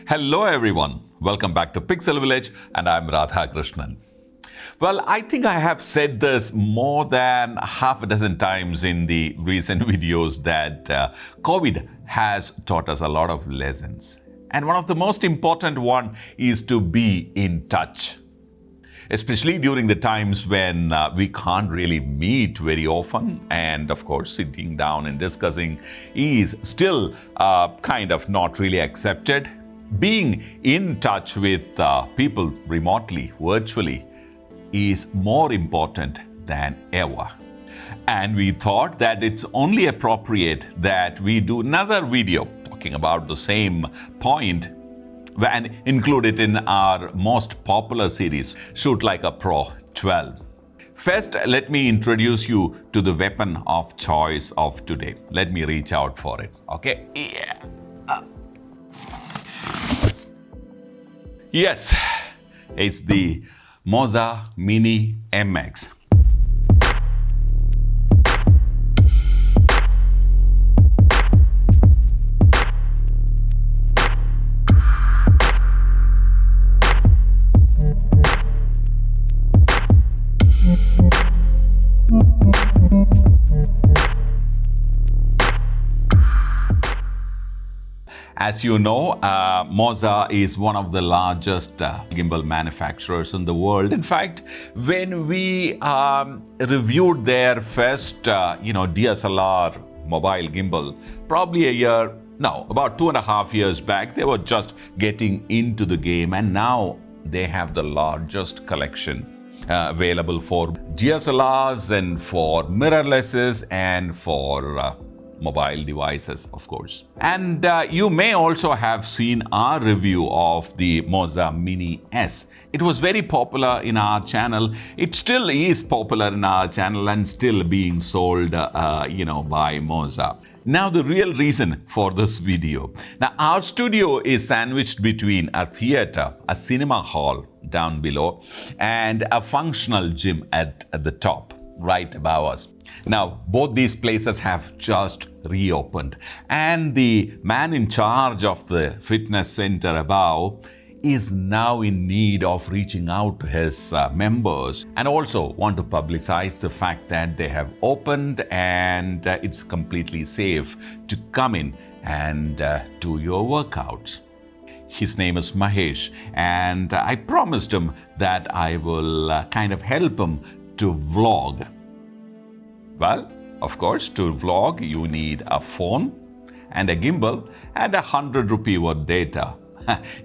Hello everyone, welcome back to Pixel Village and I'm Radha Krishnan. Well, I think I have said this more than half a dozen times in the recent videos that COVID has taught us a lot of lessons. And one of the most important one is to be in touch. Especially during the times when we can't really meet very often, and of course sitting down and discussing is still kind of not really accepted. Being in touch with people remotely, virtually, is more important than ever. And we thought that it's only appropriate that we do another video talking about the same point and include it in our most popular series, Shoot Like a Pro 12. First, let me introduce you to the weapon of choice of today. Let me reach out for it, okay? Yeah. Yes, it's the MOZA MiniMX. As you know, MOZA is one of the largest gimbal manufacturers in the world. In fact, when we reviewed their first, DSLR mobile gimbal, probably about 2.5 years back, they were just getting into the game, and now they have the largest collection available for DSLRs and for mirrorlesses and for mobile devices, of course. And you may also have seen our review of the MOZA Mini S. It was very popular in our channel. It still is popular in our channel and still being sold, by MOZA. Now, the real reason for this video. Now, our studio is sandwiched between a theater, a cinema hall down below, and a functional gym at the top, right above us. Now, both these places have just reopened, and the man in charge of the fitness center above is now in need of reaching out to his members and also want to publicize the fact that they have opened and it's completely safe to come in and do your workouts. His name is Mahesh, and I promised him that I will kind of help him to vlog. Well, of course, to vlog, you need a phone and a gimbal and 100 rupee worth data.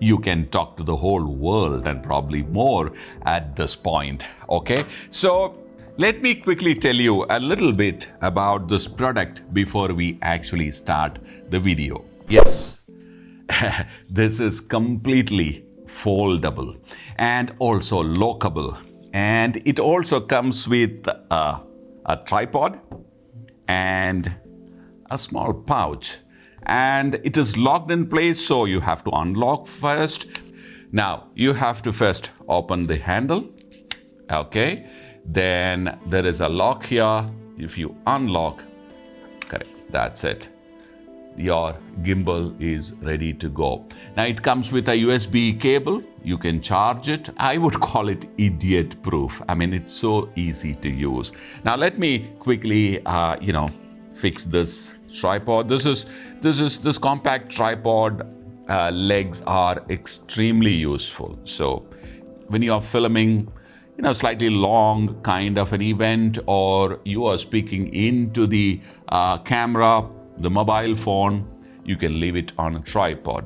You can talk to the whole world and probably more at this point, okay? So let me quickly tell you a little bit about this product before we actually start the video. Yes, this is completely foldable and also lockable. And it also comes with a tripod and a small pouch, and it is locked in place, so you have to unlock first. Now you have to first open the handle, okay? Then there is a lock here. If you unlock, correct, that's it. Your gimbal is ready to go. Now it comes with a USB cable. You can charge it. I would call it idiot proof. I mean, it's so easy to use. Now let me quickly, fix this tripod. This compact tripod legs are extremely useful. So when you are filming, slightly long kind of an event, or you are speaking into the camera, the mobile phone, you can leave it on a tripod.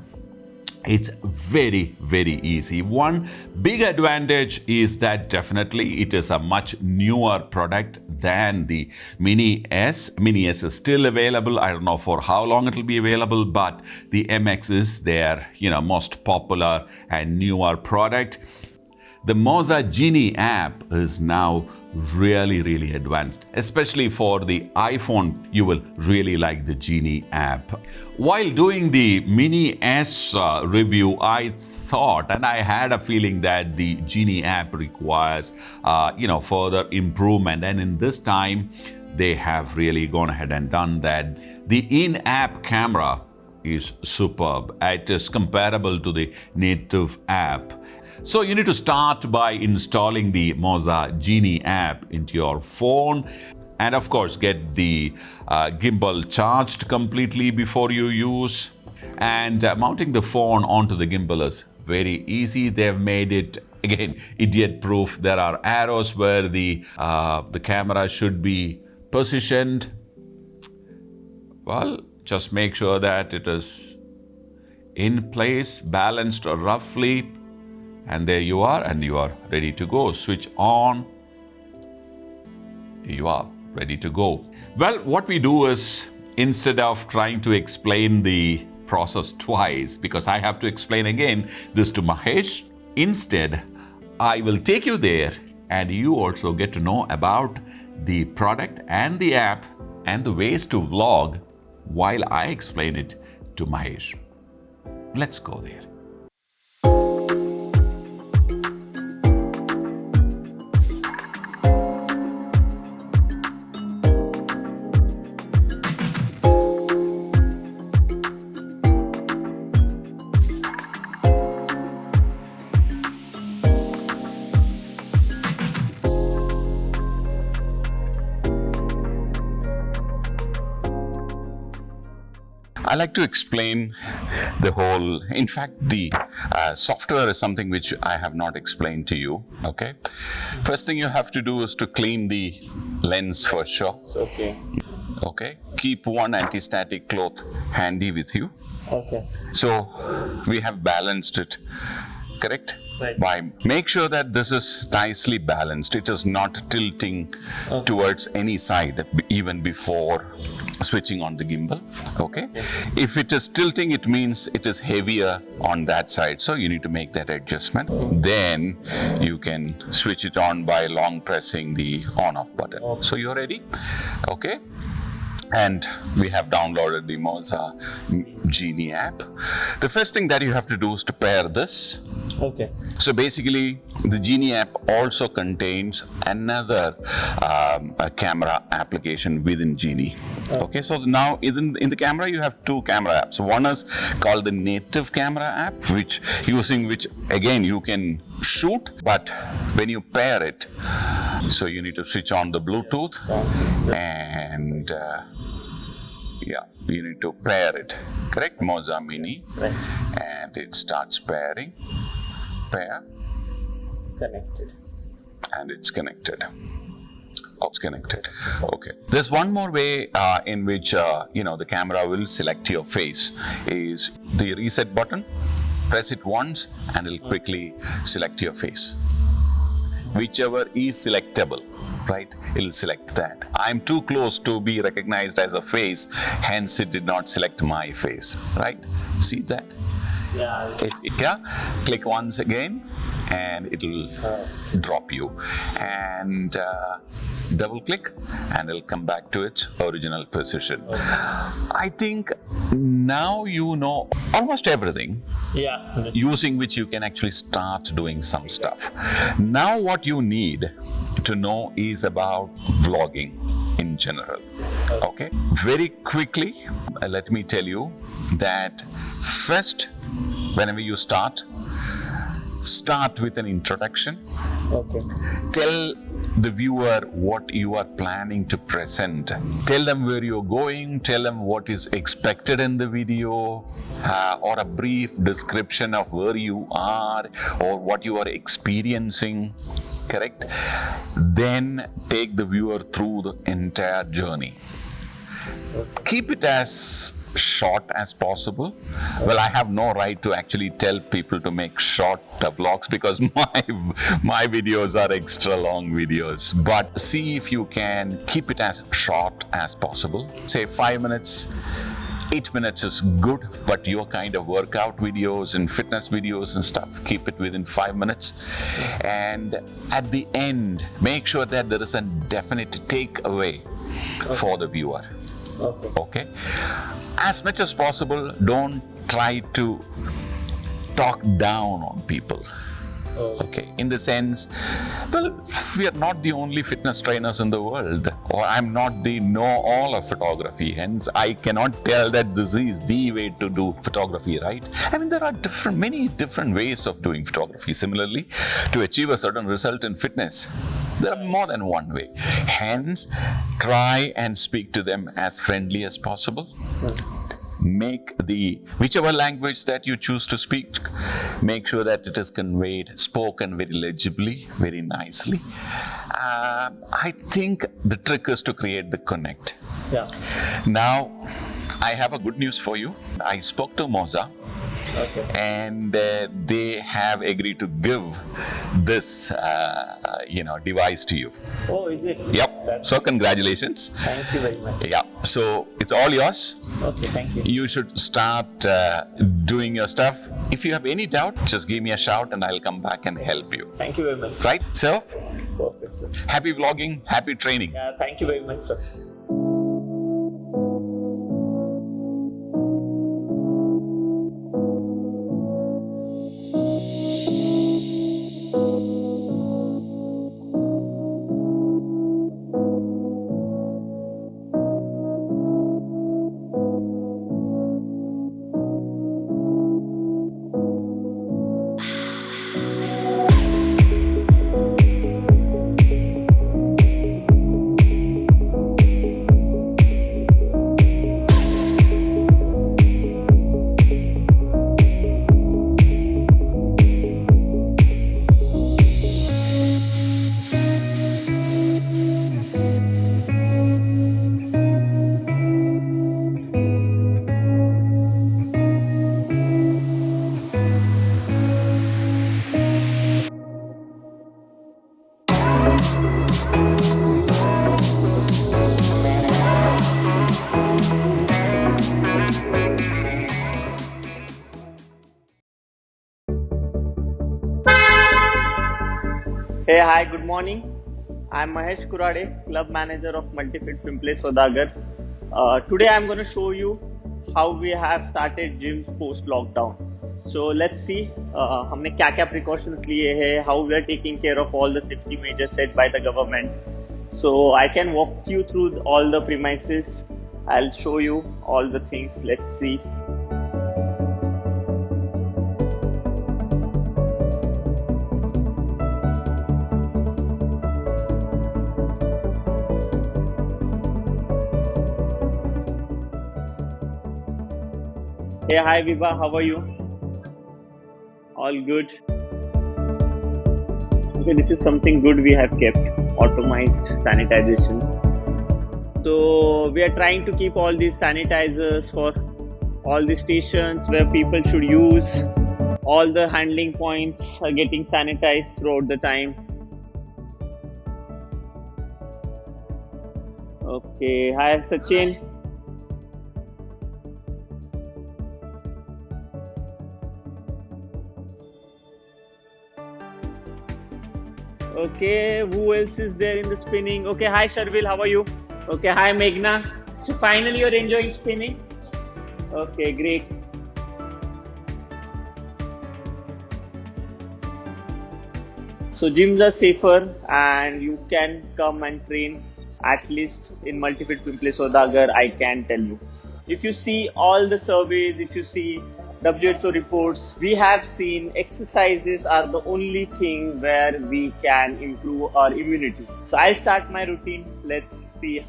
It's very, very easy. One big advantage is that definitely it is a much newer product than the Mini S. Mini S is still available. I don't know for how long it will be available, but the MX is their most popular and newer product. The MOZA Genie app is now really, really advanced. Especially for the iPhone, you will really like the Genie app. While doing the Mini S review, I thought and I had a feeling that the Genie app requires, further improvement. And in this time, they have really gone ahead and done that. The in-app camera is superb. It is comparable to the native app. So you need to start by installing the MOZA Genie app into your phone. And of course, get the gimbal charged completely before you use. And mounting the phone onto the gimbal is very easy. They've made it, again, idiot-proof. There are arrows where the camera should be positioned. Well, just make sure that it is in place, balanced roughly. And there you are, and you are ready to go. Switch on. Here you are, ready to go. Well, what we do is, instead of trying to explain the process twice, because I have to explain again this to Mahesh, instead, I will take you there and you also get to know about the product and the app and the ways to vlog while I explain it to Mahesh. Let's go there. I like to explain the whole, in fact, the software is something which I have not explained to you, okay? First thing you have to do is to clean the lens for sure. Okay. Okay? Keep one anti-static cloth handy with you. Okay. So, we have balanced it, correct? Right. By make sure that this is nicely balanced. It is not tilting towards any side even before switching on the gimbal. Okay? If it is tilting, it means it is heavier on that side. So you need to make that adjustment. Then you can switch it on by long pressing the on-off button. So you're ready? Okay? And we have downloaded the MOZA Genie app. The first thing that you have to do is to pair this. Okay. So basically, the Genie app also contains another a camera application within Genie. Okay, so now in the camera, you have two camera apps. One is called the native camera app, using which again you can shoot, but when you pair it, so you need to switch on the Bluetooth and you need to pair it, correct? MOZA Mini, Right. and it starts pairing, pair, Connected. and it's connected. Oh, it's connected. Okay. There's one more way in which the camera will select your face is the reset button. Press it once, and it'll quickly select your face. Whichever is selectable. Right? It'll select that. I'm too close to be recognized as a face, hence it did not select my face. Right? See that? Yeah. Click once again, and it'll drop you. And double click, and it'll come back to its original position. I think now you know almost everything. Yeah. Using which you can actually start doing some stuff. Now what you need to know is about vlogging in general. Okay? Very quickly, let me tell you that first, whenever you start with an introduction. Okay. Tell the viewer what you are planning to present. Tell them where you're going, tell them what is expected in the video, or a brief description of where you are or what you are experiencing, correct? Then take the viewer through the entire journey. Keep it as short as possible. Well, I have no right to actually tell people to make short vlogs because my videos are extra long videos. But see if you can keep it as short as possible. Say 5 minutes. 8 minutes is good, but your kind of workout videos and fitness videos and stuff, keep it within 5 minutes. And at the end, make sure that there is a definite takeaway for the viewer. Okay? As much as possible, don't try to talk down on people. Oh. Okay, in the sense, well, we are not the only fitness trainers in the world, or I'm not the know-all of photography. Hence, I cannot tell that this is the way to do photography, right? I mean, there are many different ways of doing photography. Similarly, to achieve a certain result in fitness, there are more than one way. Hence, try and speak to them as friendly as possible. Make whichever language that you choose to speak, make sure that it is spoken very legibly, very nicely. I think the trick is to create the connect. Yeah. Now, I have a good news for you. I spoke to MOZA. Okay. And they have agreed to give this, device to you. Oh, is it? Yep. So congratulations. Thank you very much. Yeah. So it's all yours. Okay, thank you. You should start doing your stuff. If you have any doubt, just give me a shout and I'll come back and help you. Thank you very much. Right? So, Perfect, sir. happy vlogging, happy training. Yeah, thank you very much, sir. Hey, hi, good morning. I'm Mahesh Club Manager of Multifit Pimple Saudagar. Today I'm going to show you how we have started gyms post lockdown. So let's see हमने क्या precautions लिए हैं, how we are taking care of all the safety measures set by the government. So I can walk you through all the premises. I'll show you all the things. Let's see. Hey, hi Viva, how are you? All good. Okay, this is something good we have kept, automized sanitization. So we are trying to keep all these sanitizers for all the stations where people should use. All the handling points are getting sanitized throughout the time. Okay, hi Sachin. Okay, who else is there in the spinning? Okay, hi Sharvil, how are you? Okay, hi Meghna. So finally you're enjoying spinning? Okay, great. So gyms are safer and you can come and train at least in Multifit Pimple Saudagar, I can tell you. If you see all the surveys, if you see WHO reports, we have seen exercises are the only thing where we can improve our immunity. So I'll start my routine. Let's see.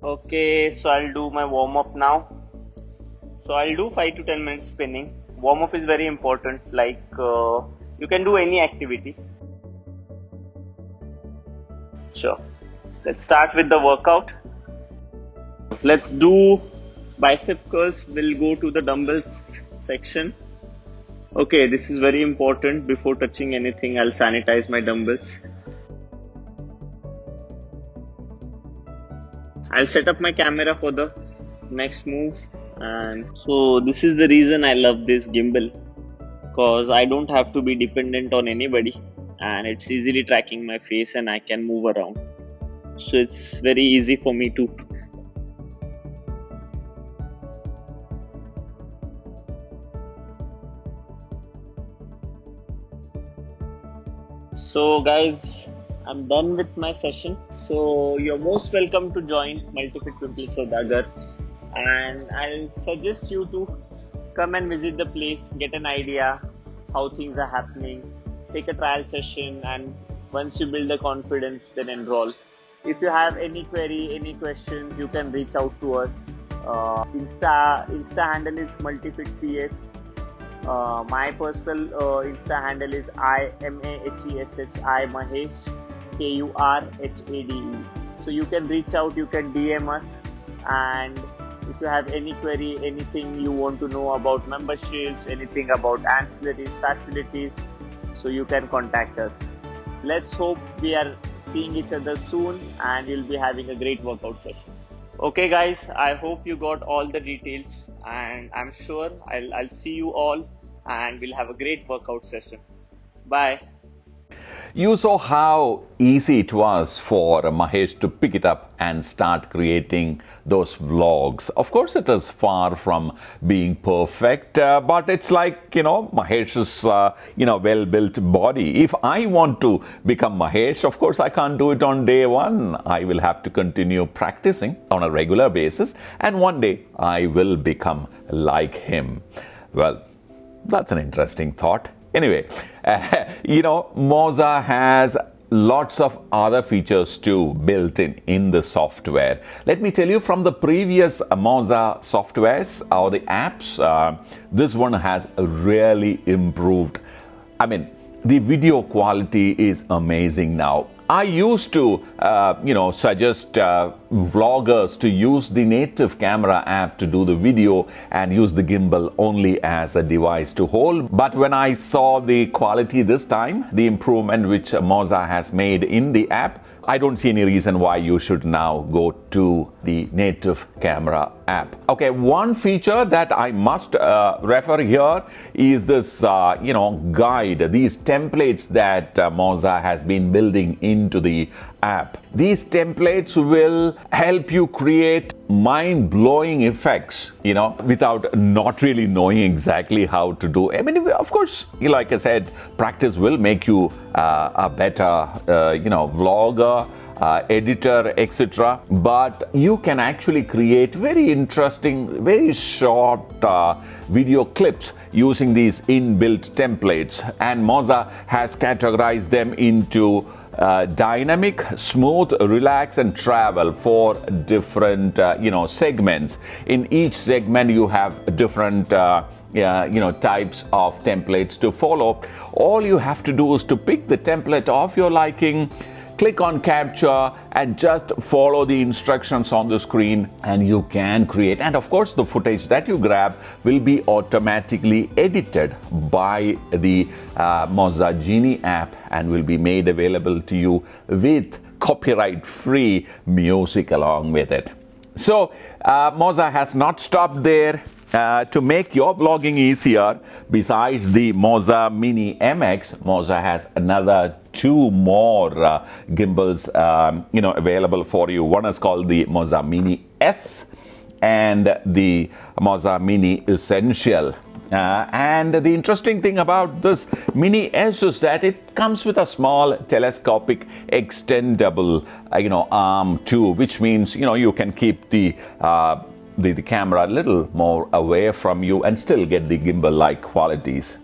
Okay, so I'll do my warm up now. So I'll do 5 to 10 minutes spinning. Warm up is very important. Like you can do any activity. Sure. Let's start with the workout. Let's do bicep curls. We'll go to the dumbbells section. Okay, this is very important. Before touching anything, I'll sanitize my dumbbells. I'll set up my camera for the next move. And so this is the reason I love this gimbal, because I don't have to be dependent on anybody. And it's easily tracking my face and I can move around. So it's very easy for me to guys, I'm done with my session. So you're most welcome to join Multifit Pimple Saudagar, and I'll suggest you to come and visit the place, get an idea how things are happening, take a trial session, and once you build the confidence, then enroll. If you have any query, any questions, you can reach out to us. Insta handle is multifitps. My personal Insta handle is IMAHESHI Mahesh KURHADE. So you can reach out, you can DM us, and if you have any query, anything you want to know about memberships, anything about ancillaries, facilities, so you can contact us. Let's hope we are seeing each other soon and we'll be having a great workout session. Okay guys, I hope you got all the details, and I'm sure I'll see you all and we'll have a great workout session. Bye. You saw how easy it was for Mahesh to pick it up and start creating those vlogs. Of course, it is far from being perfect, but it's like, Mahesh's, well-built body. If I want to become Mahesh, of course, I can't do it on day one. I will have to continue practicing on a regular basis, and one day I will become like him. Well, that's an interesting thought. Anyway, MOZA has lots of other features too built in the software. Let me tell you, from the previous MOZA softwares or the apps, this one has really improved. I mean, the video quality is amazing now. I used to, suggest vloggers to use the native camera app to do the video and use the gimbal only as a device to hold. But when I saw the quality this time, the improvement which MOZA has made in the app, I don't see any reason why you should now go to the native camera app. Okay, one feature that I must refer here is this, guide, these templates that MOZA has been building into the app. These templates will help you create mind-blowing effects, without not really knowing exactly how to do. I mean, of course, like I said, practice will make you a better, vlogger, editor, etc. But you can actually create very interesting, very short video clips using these inbuilt templates, and MOZA has categorized them into dynamic, smooth, relax, and travel for different segments. In each segment you have different types of templates to follow. All you have to do is to pick the template of your liking, click on capture, and just follow the instructions on the screen, and you can create. And of course, the footage that you grab will be automatically edited by the MOZA Genie app and will be made available to you with copyright-free music along with it. So MOZA has not stopped there. To make your vlogging easier, besides the MOZA MiniMX, MOZA has another 2 more gimbals available for you. One is called the MOZA Mini S and the MOZA Mini Essential. And the interesting thing about this Mini S is that it comes with a small telescopic extendable arm too, which means you can keep the camera a little more away from you and still get the gimbal-like qualities.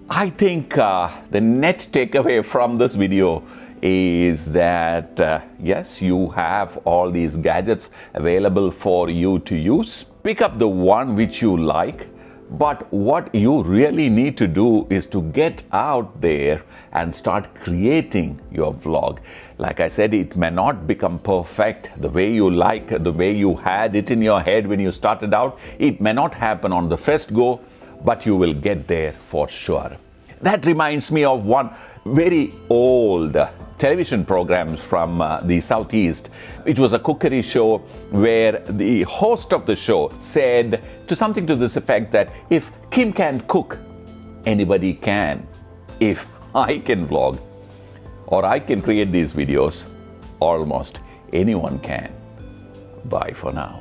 I think the net takeaway from this video is that yes, you have all these gadgets available for you to use. Pick up the one which you like, but what you really need to do is to get out there and start creating your vlog. Like I said, it may not become perfect the way you like, the way you had it in your head when you started out. It may not happen on the first go, but you will get there for sure. That reminds me of one very old television programs from the Southeast. It was a cookery show where the host of the show said to something to this effect that if Kim can cook, anybody can. If I can vlog or I can create these videos, almost anyone can. Bye for now.